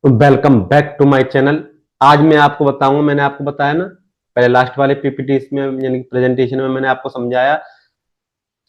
Welcome back to my channel. आज मैं आपको बताऊंगा, मैंने आपको बताया ना पहले लास्ट वाले पीपीटी में, यानी कि प्रेजेंटेशन में मैंने आपको समझाया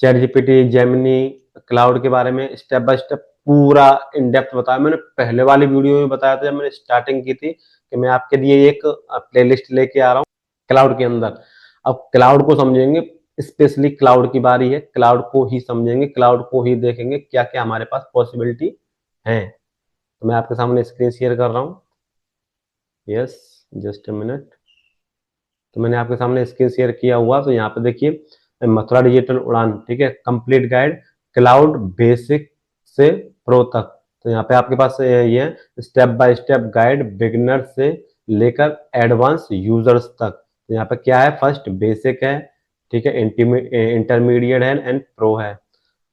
चैट जीपीटी, जेमिनी, क्लाउड के बारे में स्टेप बाय स्टेप पूरा इन डेप्थ बताया। मैंने पहले वाली वीडियो में बताया था जब मैंने स्टार्टिंग की थी कि मैं आपके लिए एक प्लेलिस्ट लेके आ रहा हूँ क्लाउड के अंदर। अब क्लाउड को समझेंगे, स्पेशली क्लाउड की बारी है, क्लाउड को ही समझेंगे, क्लाउड को ही देखेंगे क्या क्या हमारे पास पॉसिबिलिटी है। तो मैं आपके सामने स्क्रीन शेयर कर रहा हूँ। Yes, just a minute. तो मैंने आपके सामने स्क्रीन शेयर किया हुआ, तो यहाँ पे देखिए मथुरा डिजिटल उड़ान, ठीक है, कंप्लीट गाइड क्लाउड बेसिक से प्रो तक। तो यहाँ पे आपके पास ये step by step guide beginner से लेकर एडवांस यूजर्स तक। तो यहाँ पे क्या है, फर्स्ट बेसिक है, ठीक है, इंटरमीडिएट है एंड प्रो है।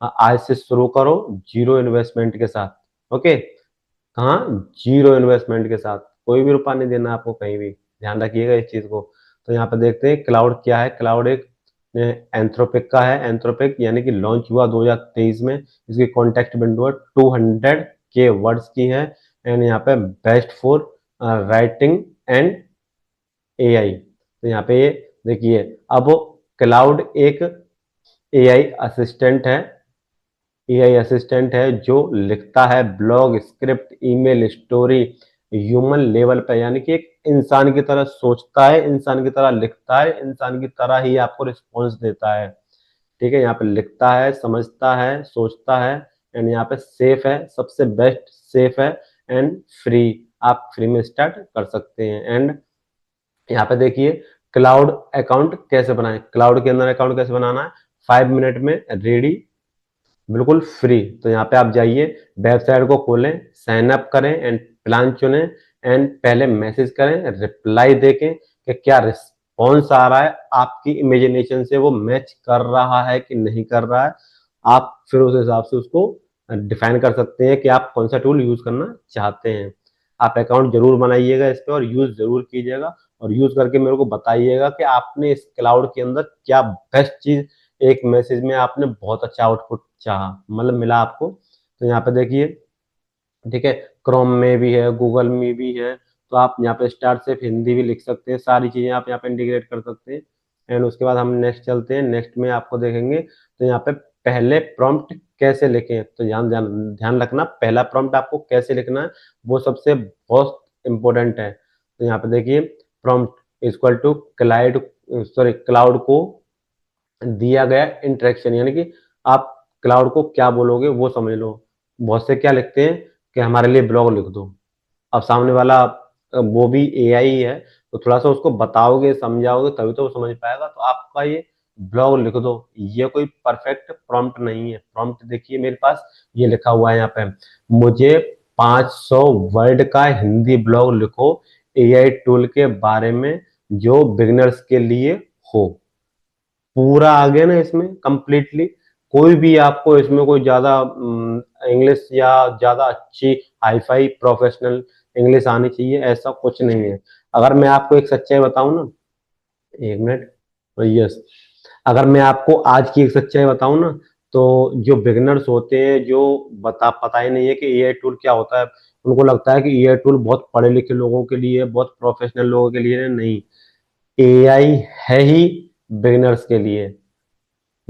आज से शुरू करो जीरो इन्वेस्टमेंट के साथ। ओके, कहाँ, जीरो इन्वेस्टमेंट के साथ, कोई भी रुपया नहीं देना आपको कहीं भी, ध्यान रखिएगा इस चीज को। तो यहाँ पे देखते हैं क्लाउड क्या है। क्लाउड एक एंथ्रोपिक का है। एंथ्रोपिक यानी कि लॉन्च हुआ 2023 में। इसकी कॉन्टेक्ट विंडो 200 के वर्ड्स की है एंड यहाँ पे best for writing and AI. तो यहाँ पे ये देखिए, अब क्लाउड एक एआई असिस्टेंट है। एआई असिस्टेंट है जो लिखता है blog, script, email, story human level पे, यानी कि एक इंसान की तरह सोचता है, इंसान की तरह लिखता है, इंसान की तरह ही आपको रिस्पॉन्स देता है। ठीक है, यहाँ पे लिखता है, समझता है, सोचता है एंड यहाँ पे सेफ है, सबसे बेस्ट सेफ है एंड फ्री। आप फ्री में स्टार्ट कर सकते हैं। एंड यहाँ पे देखिए क्लाउड अकाउंट कैसे बनाएं, क्लाउड के अंदर अकाउंट कैसे बनाना है, 5 मिनट में रेडी, बिल्कुल फ्री। तो यहाँ पे आप जाइए, वेबसाइट को खोलें, साइन अप करें एंड प्लान चुनें एंड पहले मैसेज करें, रिप्लाई देखें कि क्या रिस्पॉन्स आ रहा है, आपकी इमेजिनेशन से वो मैच कर रहा है कि नहीं कर रहा है। आप फिर उस हिसाब से उसको डिफाइन कर सकते हैं कि आप कौन सा टूल यूज करना चाहते हैं। आप अकाउंट जरूर बनाइएगा इस पे और यूज जरूर कीजिएगा और यूज करके मेरे को बताइएगा कि आपने इस क्लाउड के अंदर क्या बेस्ट चीज, एक मैसेज में आपने बहुत अच्छा आउटपुट चाहा, मतलब मिला आपको। तो यहाँ पे देखिए, ठीक है, क्रोम में भी है, गूगल में भी है। तो आप यहाँ पे स्टार्ट सिर्फ हिंदी भी लिख सकते हैं, सारी चीजें आप यहाँ पे इंटीग्रेट कर सकते हैं। एंड उसके बाद हम नेक्स्ट चलते हैं, नेक्स्ट में आपको देखेंगे। तो यहाँ पे पहले प्रॉम्प्ट कैसे लिखें, तो ध्यान ध्यान ध्यान रखना, पहला प्रॉम्प्ट आपको कैसे लिखना है वो सबसे बहुत इंपॉर्टेंट है। तो यहाँ पे देखिए, prompt equal to Claude, sorry, Claude को दिया गया इंटरेक्शन, यानी कि आप क्लाउड को क्या बोलोगे वो समझ लो। बहुत से क्या लिखते हैं कि हमारे लिए ब्लॉग लिख दो। अब सामने वाला वो भी एआई है, तो थोड़ा सा उसको बताओगे, समझाओगे तभी तो वो समझ पाएगा। तो आपका ये ब्लॉग लिख दो, ये कोई परफेक्ट प्रॉम्प्ट नहीं है। प्रॉम्प्ट देखिए मेरे पास ये लिखा हुआ है यहाँ पे, मुझे 500 वर्ड का हिंदी ब्लॉग लिखो एआई टूल के बारे में जो बिगिनर्स के लिए हो। पूरा आ गया ना इसमें कंप्लीटली। कोई भी आपको इसमें कोई ज्यादा इंग्लिश या ज्यादा अच्छी हाईफाई प्रोफेशनल इंग्लिश आनी चाहिए, ऐसा कुछ नहीं है। अगर मैं आपको एक सच्चाई बताऊं ना, एक मिनट, यस, अगर मैं आपको आज की एक सच्चाई बताऊं ना, तो जो बिगिनर्स होते हैं, जो पता ही नहीं है कि एआई टूल क्या होता है, उनको लगता है कि एआई टूल बहुत पढ़े लिखे लोगों के लिए, बहुत प्रोफेशनल लोगों के लिए। नहीं, एआई है ही बिगिनर्स के लिए,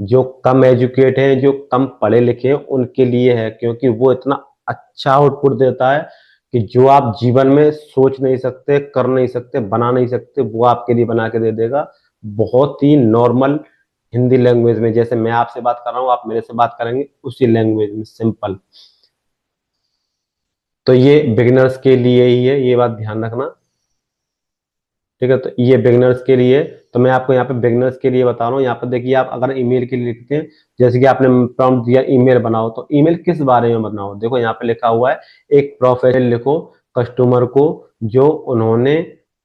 जो कम एजुकेट हैं, जो कम पढ़े लिखे हैं उनके लिए है, क्योंकि वो इतना अच्छा आउटपुट देता है कि जो आप जीवन में सोच नहीं सकते, कर नहीं सकते, बना नहीं सकते, वो आपके लिए बना के दे देगा। बहुत ही नॉर्मल हिंदी लैंग्वेज में, जैसे मैं आपसे बात कर रहा हूँ, आप मेरे से बात करेंगे उसी लैंग्वेज में, सिंपल। तो ये बिगिनर्स के लिए ही है, ये बात ध्यान रखना, ठीक है। तो ये बिगिनर्स के लिए, तो मैं आपको यहाँ पे बिगिनर्स के लिए बता रहा हूँ। यहाँ पे देखिए, आप अगर ईमेल के लिए लिखते हैं, जैसे कि आपने प्रॉम्प्ट दिया ईमेल बनाओ, तो ईमेल किस बारे में बनाओ, देखो यहाँ पे लिखा हुआ है, एक प्रोफाइल लिखो कस्टमर को जो उन्होंने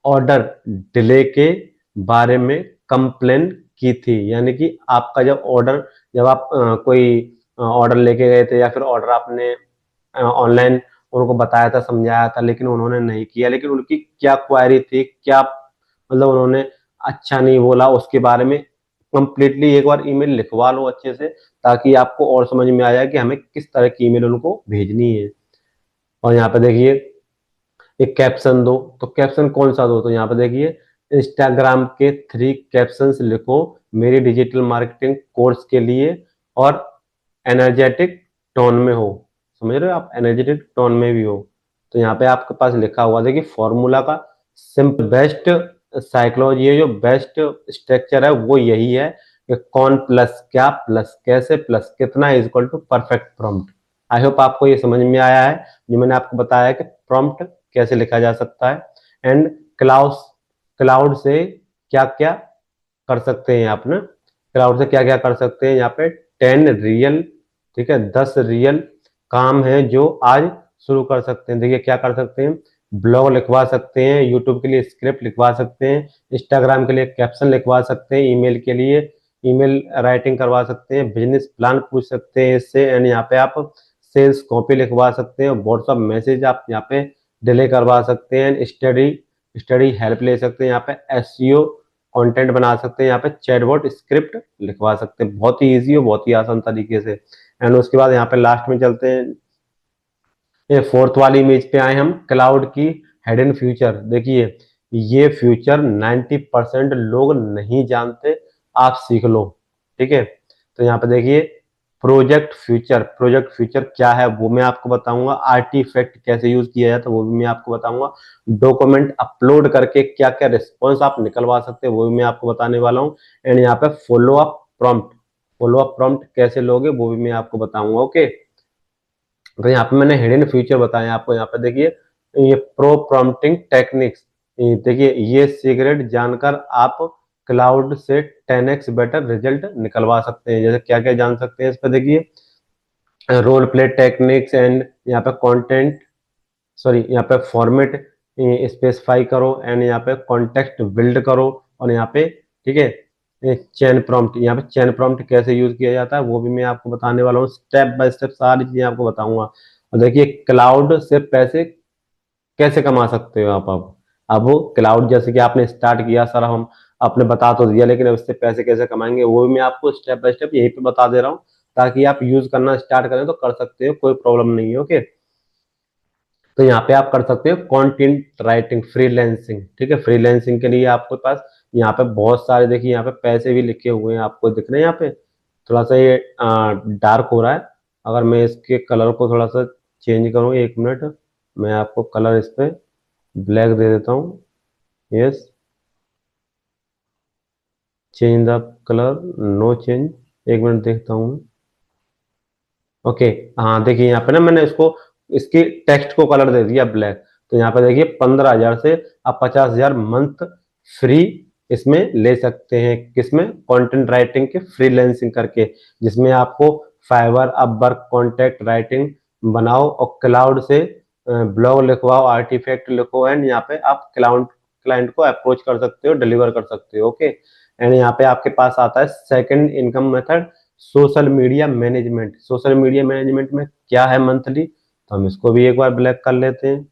ऑर्डर डिले के बारे में कंप्लेन की थी। यानी कि आपका जब ऑर्डर, जब आप कोई ऑर्डर लेके गए थे या फिर ऑर्डर आपने ऑनलाइन उनको बताया था, समझाया था, लेकिन उन्होंने नहीं किया, लेकिन उनकी क्या क्वायरी थी, क्या मतलब उन्होंने अच्छा नहीं बोला, उसके बारे में कंप्लीटली एक बार ईमेल लिखवा लो अच्छे से, ताकि आपको और समझ में आ जाए कि हमें किस तरह की ईमेल उनको भेजनी है। और यहाँ पे देखिए, एक कैप्शन दो, तो कैप्शन कौन सा दो, तो यहाँ पे देखिए इंस्टाग्राम के 3 कैप्शंस लिखो मेरी डिजिटल मार्केटिंग कोर्स के लिए और एनर्जेटिक टोन में हो। समझ रहे हो आप, एनर्जेटिक टोन में भी हो। तो यहाँ पे आपके पास लिखा हुआ देखिए फॉर्मूला का सिंपल बेस्ट साइकोलॉजी है, जो बेस्ट स्ट्रक्चर है वो यही है कि कौन प्लस क्या प्लस कैसे प्लस कितना is equal to perfect prompt. I hope आपको ये समझ में आया है, जो मैंने आपको बताया कि प्रॉम्प्ट कैसे लिखा जा सकता है एंड क्लाउड क्लाउड से क्या क्या कर सकते हैं आप ना, क्लाउड से क्या क्या कर सकते हैं यहाँ पे 10 रियल, ठीक है 10 रियल काम है जो आज शुरू कर सकते हैं। देखिए क्या कर सकते हैं, ब्लॉग लिखवा सकते हैं, यूट्यूब के लिए स्क्रिप्ट लिखवा सकते हैं, इंस्टाग्राम के लिए कैप्शन लिखवा सकते हैं, ईमेल के लिए ईमेल राइटिंग करवा सकते हैं, बिजनेस प्लान पूछ सकते हैं इससे, एंड यहाँ पे आप सेल्स कॉपी लिखवा सकते हैं, व्हाट्सअप मैसेज आप यहाँ पे डिले करवा सकते हैं, स्टडी स्टडी हेल्प ले सकते हैं, यहाँ पे एसईओ कंटेंट बना सकते हैं, यहाँ पे चैटबॉट स्क्रिप्ट लिखवा सकते हैं, बहुत ही इजी और बहुत ही आसान तरीके से। एंड उसके बाद यहाँ पे लास्ट में चलते हैं, ये फोर्थ वाली इमेज पे आए हम, क्लाउड की हिडन फ्यूचर। देखिए ये फ्यूचर 90% लोग नहीं जानते, आप सीख लो, ठीक है। तो यहाँ पे देखिए प्रोजेक्ट फ्यूचर क्या है वो मैं आपको बताऊंगा, आर्टिफैक्ट कैसे यूज किया जाता है वो भी मैं आपको बताऊंगा, डॉक्यूमेंट अपलोड करके क्या क्या रिस्पॉन्स आप निकलवा सकते हैं वो भी मैं आपको बताने वाला हूँ, एंड यहाँ पे फॉलो अप प्रॉम्प्ट कैसे लोगे वो भी मैं आपको बताऊंगा, ओके। तो यहाँ पे मैंने हिडन फ्यूचर बताया आपको, यहाँ पे देखिए ये प्रो प्रॉम्प्टिंग टेक्निक्स, देखिए ये सीक्रेट जानकर आप क्लाउड से 10x बेटर रिजल्ट निकलवा सकते हैं। जैसे क्या क्या जान सकते हैं इस पे, देखिए रोल प्ले टेक्निक्स एंड यहाँ पे कंटेंट, सॉरी यहाँ पे फॉर्मेट स्पेसिफाई करो, एंड यहाँ पे कॉन्टेक्स्ट बिल्ड करो, और यहाँ पे ठीक है चैन प्रॉम्प्ट, यहाँ पे चैन प्रॉम्प्ट कैसे यूज किया जाता है वो भी मैं आपको बताने वाला हूँ, स्टेप बाय स्टेप सारी चीजें आपको बताऊंगा। और देखिए क्लाउड से पैसे कैसे कमा सकते हो आप। अब वो क्लाउड जैसे कि आपने स्टार्ट किया सर, हम आपने बता तो दिया, लेकिन अब इससे पैसे कैसे कमाएंगे वो भी मैं आपको स्टेप बाय स्टेप यहीं पे बता दे रहा हूँ, ताकि आप यूज करना स्टार्ट करें तो कर सकते हो, कोई प्रॉब्लम नहीं है, ओके। तो यहाँ पे आप कर सकते हो कंटेंट राइटिंग फ्रीलैंसिंग, ठीक है। फ्रीलैंसिंग के लिए आपके पास यहाँ पे बहुत सारे, देखिए यहाँ पे पैसे भी लिखे हुए हैं, आपको दिख रहे हैं यहाँ पे, थोड़ा सा ये डार्क हो रहा है, अगर मैं इसके कलर को थोड़ा सा चेंज करूँ, एक मिनट, मैं आपको कलर इस पे ब्लैक दे देता हूँ, yes, change the colour, no change, एक मिनट देखता हूँ, ओके। हाँ देखिए यहाँ पे ना मैंने इसको इसकी टेक्स्ट को कलर दे दिया ब्लैक, तो यहाँ पे देखिए 15,000 से आप 50,000 मंथ फ्री इसमें ले सकते हैं, किसमें, कंटेंट राइटिंग के फ्रीलैंसिंग करके, जिसमें आपको फाइवर अपवर्क कॉन्टेक्ट राइटिंग बनाओ और क्लाउड से ब्लॉग लिखवाओ, आर्टिफैक्ट लिखो, एंड यहाँ पे आप क्लाइंट को अप्रोच कर सकते हो, डिलीवर कर सकते हो, ओके। एंड यहाँ पे आपके पास आता है second income method, social media management. Social media management में क्या है मंथली, तो हम इसको भी एक बार ब्लैक कर लेते हैं,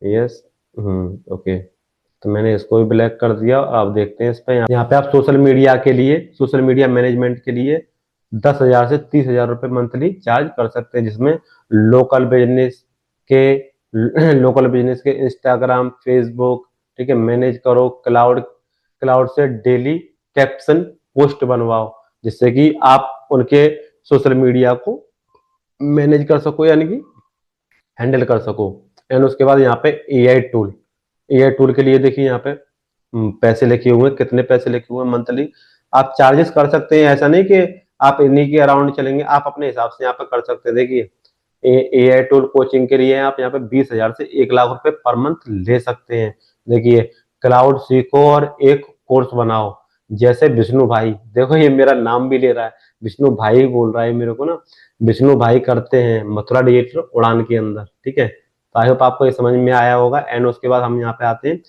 यस, ओके। तो मैंने इसको भी ब्लैक कर दिया, आप देखते हैं इस पे, यहाँ पे आप सोशल मीडिया के लिए, सोशल मीडिया मैनेजमेंट के लिए 10,000 से 30,000 रुपये मंथली चार्ज कर सकते हैं, जिसमें लोकल बिजनेस के लोकल बिजनेस के इंस्टाग्राम फेसबुक, ठीक है, मैनेज करो, क्लाउड क्लाउड से डेली कैप्शन पोस्ट बनवाओ, जिससे कि आप उनके सोशल मीडिया को मैनेज कर सको, यानी कि हैंडल कर सको। एंड उसके बाद यहाँ पे एआई टूल के लिए देखिए यहाँ पे पैसे लिखे हुए हैं, कितने पैसे लिखे हुए हैं मंथली, आप चार्जेस कर सकते हैं, ऐसा नहीं कि आप इन्हीं के अराउंड चलेंगे, आप अपने हिसाब से यहाँ पे कर सकते हैं। देखिए एआई टूल कोचिंग के लिए आप यहाँ पे 20,000 से 1 लाख रुपए पर मंथ ले सकते हैं। देखिए क्लाउड सीखो और एक कोर्स बनाओ, जैसे विष्णु भाई, देखो ये मेरा नाम भी ले रहा है, विष्णु भाई बोल रहा है मेरे को ना, विष्णु भाई करते हैं मथुरा डिजिटल उड़ान के अंदर, ठीक है। तो आई होप आपको ये समझ में आया होगा। एंड उसके बाद हम यहाँ पे आते हैं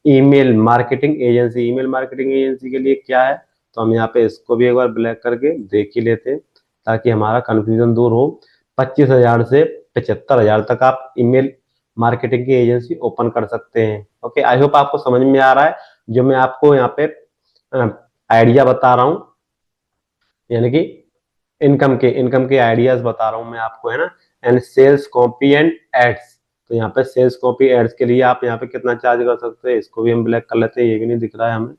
email marketing agency. Email marketing agency के लिए क्या है, तो हम यहाँ पे इसको भी एक बार ब्लैक करके देख ही लेते हैं, ताकि हमारा कंफ्यूजन दूर हो। 25,000 से 75,000 तक आप ईमेल मार्केटिंग की एजेंसी ओपन कर सकते हैं, ओके। आई होप आपको समझ में आ रहा है, जो मैं आपको यहाँ पे आइडिया बता रहा हूँ, यानी कि इनकम के आइडियाज बता रहा हूँ मैं आपको, है ना। And sales copy and ads, तो यहाँ पे सेल्स कॉपी एड्स के लिए आप यहाँ पे कितना चार्ज कर सकते हैं, इसको भी हम ब्लैक कर लेते हैं, ये भी नहीं दिख रहा है हमें,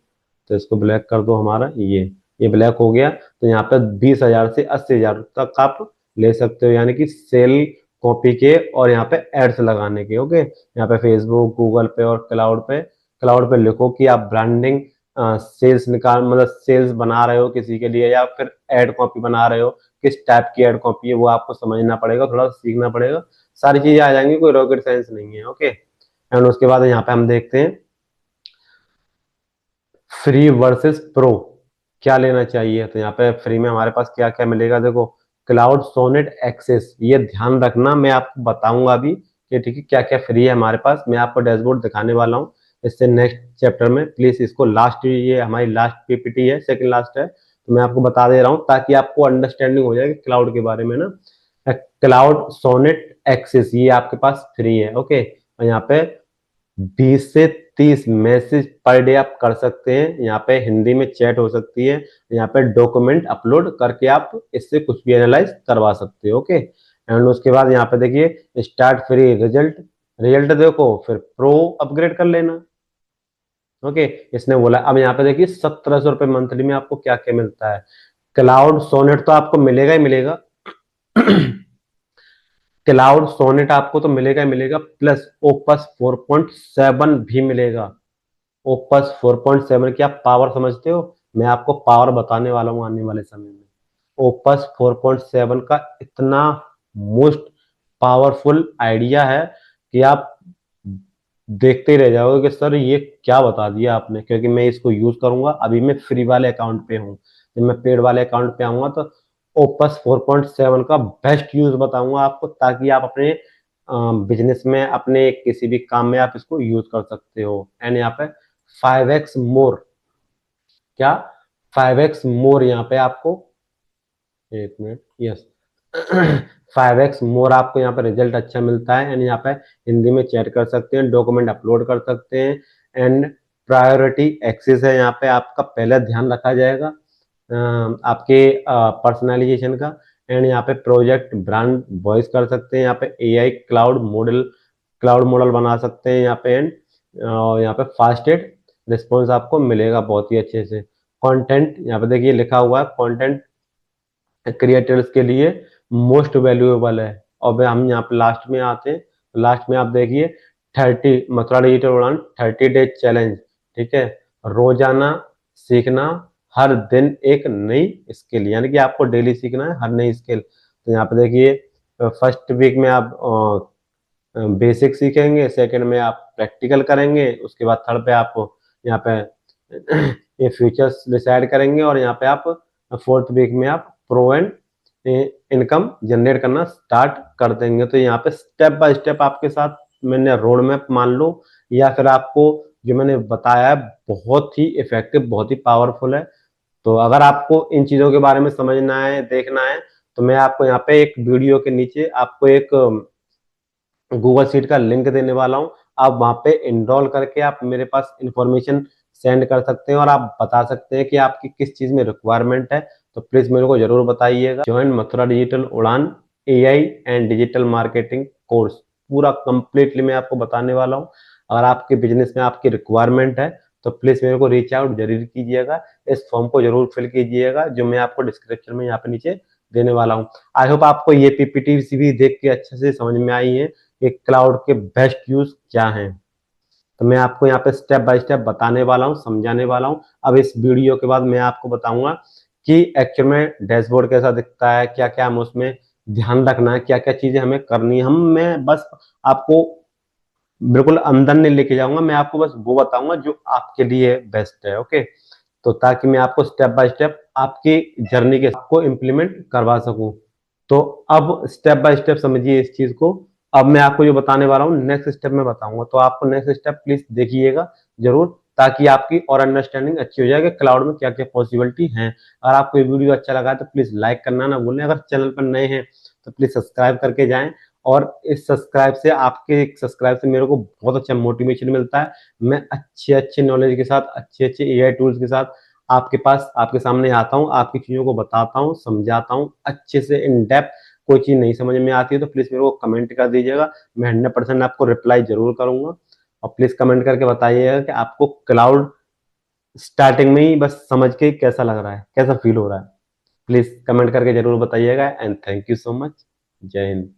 तो इसको ब्लैक कर दो हमारा, ये ब्लैक हो गया। तो यहाँ पे 20,000 से 80,000 तक आप ले सकते हो, यानी कि सेल कॉपी के और यहाँ पे एड्स लगाने के। ओके, यहाँ पे फेसबुक, गूगल पे और क्लाउड पे लिखो कि आप ब्रांडिंग सेल्स निकाल मतलब सेल्स बना रहे हो किसी के लिए, या फिर एड कॉपी बना रहे हो, किस टाइप की एड कॉपी है वो आपको समझना पड़ेगा, थोड़ा सीखना पड़ेगा, सारी चीजें आ जाएंगी, कोई रॉकेट साइंस नहीं है। ओके, एंड उसके बाद यहाँ पे हम देखते हैं फ्री वर्सेस प्रो, क्या लेना चाहिए। तो यहाँ पे फ्री में हमारे पास क्या क्या मिलेगा, देखो क्लाउड सोनेट एक्सेस, ये ध्यान रखना, मैं आपको बताऊंगा अभी कि ठीक है क्या क्या फ्री है हमारे पास, मैं आपको डैशबोर्ड दिखाने वाला हूँ इससे नेक्स्ट चैप्टर में। प्लीज इसको लास्ट, ये हमारी लास्ट पीपीटी है, सेकंड लास्ट है, तो मैं आपको बता दे रहा हूँ ताकि आपको अंडरस्टैंडिंग हो जाए क्लाउड के बारे में ना। क्लाउड सोनेट एक्सेस ये आपके पास फ्री है। ओके, और यहाँ पे 20 से 30 मैसेज पर डे आप कर सकते हैं, यहाँ पे हिंदी में चैट हो सकती है, यहाँ पे डॉक्यूमेंट अपलोड करके आप इससे कुछ भी एनालाइज करवा सकते हो। ओके, एंड उसके बाद यहाँ पे देखिए स्टार्ट फ्री, रिजल्ट रिजल्ट देखो, फिर प्रो अपग्रेड कर लेना। ओके, इसने बोला। अब यहाँ पे देखिए 1,700 रुपये मंथली में आपको क्या क्या मिलता है। क्लाउड सोनेट तो आपको मिलेगा ही मिलेगा क्लाउड सोनेट आपको तो मिलेगा ही मिलेगा, प्लस ओपस 4.7 भी मिलेगा। ओपस 4.7 की आप पावर समझते हो, मैं आपको पावर बताने वाला हूँ आने वाले समय में। ओपस 4.7 का इतना मोस्ट पावरफुल आइडिया है कि आप देखते ही रह जाओगे कि सर ये क्या बता दिया आपने, क्योंकि मैं इसको यूज करूंगा। अभी मैं फ्री वाले अकाउंट पे हूँ, जब मैं पेड वाले अकाउंट पे आऊंगा तो ओपस 4.7 का बेस्ट यूज बताऊंगा आपको, ताकि आप अपने बिजनेस में, अपने किसी भी काम में आप इसको यूज कर सकते हो। एंड यहाँ पे 5x मोर, क्या 5x मोर यहाँ पे आपको, एक मिनट, यस 5x मोर आपको यहाँ पे रिजल्ट अच्छा मिलता है। एंड यहाँ पे हिंदी में चैट कर सकते हैं, डॉक्यूमेंट अपलोड कर सकते हैं, एंड प्रायोरिटी एक्सेस है, यहाँ पे आपका पहले ध्यान रखा जाएगा आपके पर्सनलाइजेशन का। एंड यहाँ पे प्रोजेक्ट ब्रांड वॉइस कर सकते हैं, यहाँ पे एआई क्लाउड मॉडल बना सकते हैं यहाँ पे। एंड यहाँ पे फास्टेड रिस्पॉन्स आपको मिलेगा बहुत ही अच्छे से। कंटेंट यहाँ पे देखिए लिखा हुआ है, कंटेंट क्रिएटर्स के लिए मोस्ट वैल्यूएबल है। और हम यहाँ पे लास्ट में आते हैं, लास्ट में आप देखिए 30 मथुरा डिजिटल उड़ान 30 डेज चैलेंज, ठीक है, रोजाना सीखना, हर दिन एक नई स्किल, यानी कि आपको डेली सीखना है हर नई स्किल। तो यहाँ पे देखिए फर्स्ट वीक में आप बेसिक सीखेंगे, सेकंड में आप प्रैक्टिकल करेंगे, उसके बाद थर्ड पे आप यहाँ पे ये फ्यूचर्स डिसाइड करेंगे, और यहाँ पे आप फोर्थ वीक में आप प्रो एंड इनकम जनरेट करना स्टार्ट कर देंगे। तो यहाँ पे स्टेप बाय स्टेप आपके साथ मैंने रोड मैप मान लो, या फिर आपको जो मैंने बताया है बहुत ही इफेक्टिव, बहुत ही पावरफुल है। तो अगर आपको इन चीजों के बारे में समझना है, देखना है, तो मैं आपको यहाँ पे एक वीडियो के नीचे आपको एक गूगल शीट का लिंक देने वाला हूं, आप वहां पे इनरोल करके आप मेरे पास इंफॉर्मेशन सेंड कर सकते हैं, और आप बता सकते हैं कि आपकी किस चीज में रिक्वायरमेंट है। तो प्लीज मेरे को जरूर बताइएगा। ज्वाइन मथुरा डिजिटल उड़ान AI and digital marketing course, पूरा कंप्लीटली मैं आपको बताने वाला हूँ। अगर आपके बिजनेस में आपकी रिक्वायरमेंट है तो प्लीज मेरे को रीच आउट जरूर कीजिएगा, इस फॉर्म को जरूर फिल कीजिएगा जो मैं आपको डिस्क्रिप्शन में यहाँ पे नीचे देने वाला हूँ। आई होप आपको ये पीपीटी भी देख के अच्छे से समझ में आई है कि क्लाउड के बेस्ट यूज क्या हैं। तो मैं आपको यहाँ पे स्टेप बाय स्टेप बताने वाला हूँ, समझाने वाला हूँ। अब इस वीडियो के बाद मैं आपको बताऊंगा कि एक्चुअल में डैशबोर्ड कैसा दिखता है, क्या क्या हमें उसमें ध्यान रखना है, क्या क्या चीजें हमें करनी है। मैं बस आपको बिल्कुल अंदर नहीं लेके जाऊंगा, मैं आपको बस वो बताऊंगा जो आपके लिए बेस्ट है। ओके, तो ताकि मैं आपको स्टेप बाय स्टेप आपकी जर्नी के आपको इम्प्लीमेंट करवा सकूं। तो अब स्टेप बाय स्टेप समझिए इस चीज को। अब मैं आपको जो बताने वाला हूँ नेक्स्ट स्टेप में बताऊंगा, तो आपको नेक्स्ट स्टेप प्लीज देखिएगा जरूर, ताकि आपकी और अंडरस्टैंडिंग अच्छी हो जाए कि क्लाउड में क्या क्या पॉसिबिलिटी है। अगर आपको ये वीडियो अच्छा लगा है तो प्लीज लाइक करना ना भूलें, अगर चैनल पर नए हैं तो प्लीज सब्सक्राइब करके जाएं, और इस सब्सक्राइब से मेरे को बहुत अच्छा मोटिवेशन मिलता है। मैं अच्छे अच्छे नॉलेज के साथ, अच्छे अच्छे एआई टूल्स के साथ आपके पास, आपके सामने आता हूँ, आपकी चीजों को बताता हूँ, समझाता हूँ अच्छे से इन डेप्थ, कोई चीज़ नहीं समझ में आती है तो प्लीज़ मेरे को कमेंट कर दीजिएगा, मैं 100% आपको रिप्लाई ज़रूर करूँगा। और प्लीज़ कमेंट करके बताइएगा कि आपको क्लाउड स्टार्टिंग में ही बस समझ के कैसा लग रहा है, कैसा फ़ील हो रहा है? प्लीज़ कमेंट करके ज़रूर बताइएगा and thank you so much. जय हिंद।